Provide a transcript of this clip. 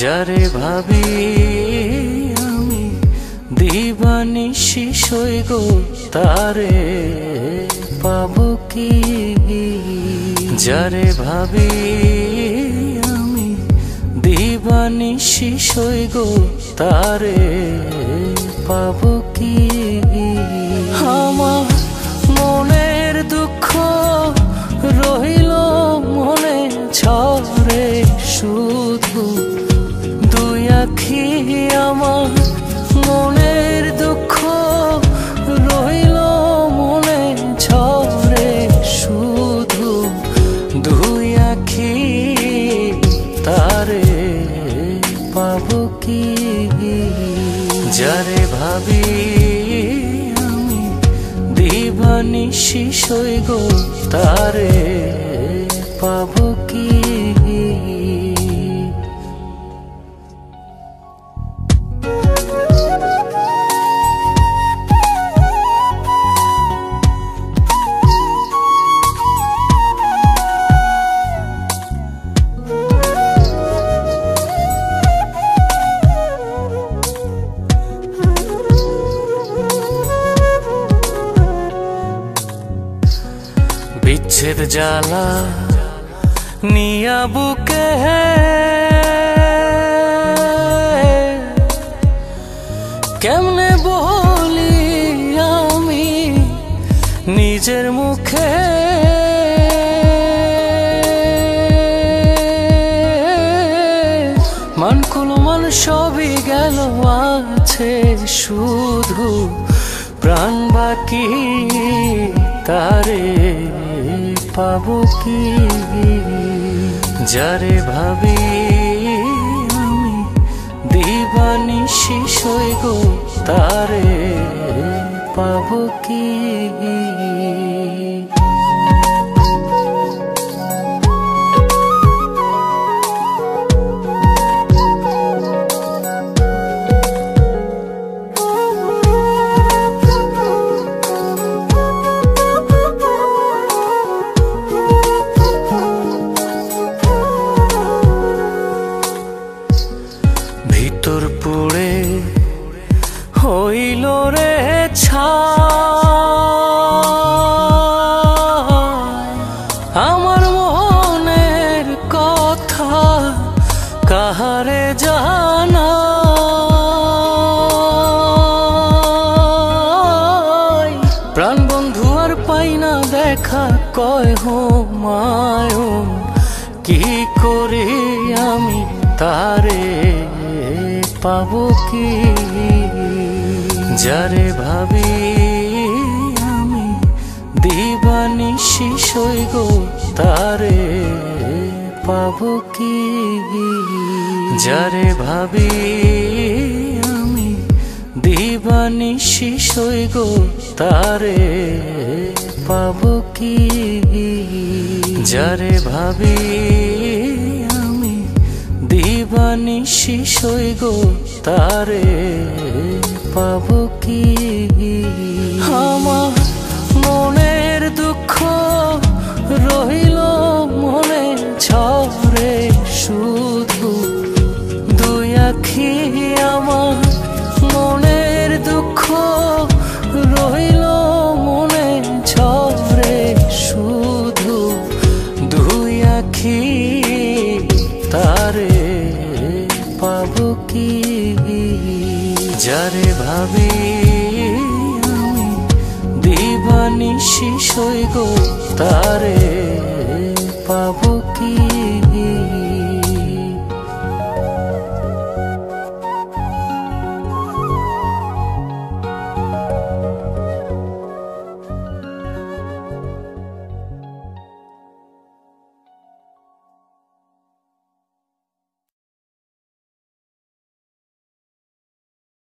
যারে ভাবি আমি দিবানিশি সই গো তারে পাবো কি। যারে ভাবি আমি দিবানিশি সই গো তারে পাবো কি। আমার মনের দুঃখ রইল মনে ঝরে শুধু দুই আখি। আমার মনের দুঃখ রইল মনে ঝরে শুধু দুই আখি। তারে পাবো কি। যারে ভাবি আমি দিবানিশি সই গো তারে পাবো কি। বিচ্ছেদ জ্বালা নিয়া বুকে কেমনে বলি আমি নিজের মুখে। মানকুলমান সবই গেল আছে শুধু প্রাণ বাকি। তারে পাবো কি। যারে ভাবি আমি দিবানিশি সই গো তারে পাবো কি। ভিতর পুড়ে হইল রে ছাই। আমার মনের কথা কাহারে জানাই। প্রাণ বন্ধু আর পাই না দেখা কয় মায় কি করি আমি তারে পাবো কি। যারে ভাবি আমি দিবানিশি সই গো তারে পাবো কি। যারে ভাবি আমি দিবানিশি সই গো তারে পাবো কি। যারে ভাবি আমি দিবানিশি সই গো তারে পাবো কি। আমার মনের দুঃখ রইল মনে ঝরে শুধু দুই আখি। আমার মনের দুঃখ রইল মনে ঝরে শুধু দুই আখি। তারে পাবো কি। যারে ভাবি আমি দিবানিশি সই গো তারে পাবো কি।